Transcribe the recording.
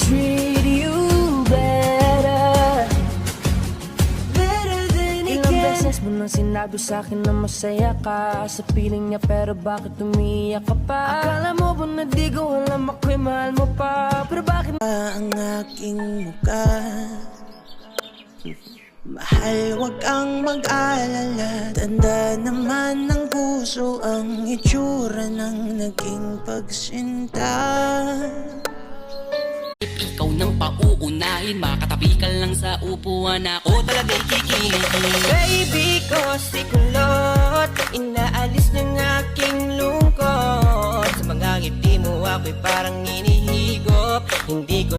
treat you better, better than he can. Ilang beses mo nang sinabi sa'kin na masaya ka sa piling niya, pero bakit umiiyak ka pa? Akala mo ba na di ko alam ako'y mahal mo pa? Pero bakit ang aking mukha? Mahal, wag kang mag-alala. Tanda naman ng puso ang itsura ng naging pagsinta. Ikaw nang pauunahin, makatabi ka lang sa upuan, ako talaga'y kikinig. baby ko si kulot na inaalis ng aking lungkot. Sa mga ngiti mo ako'y parang inihigop. Hindi ko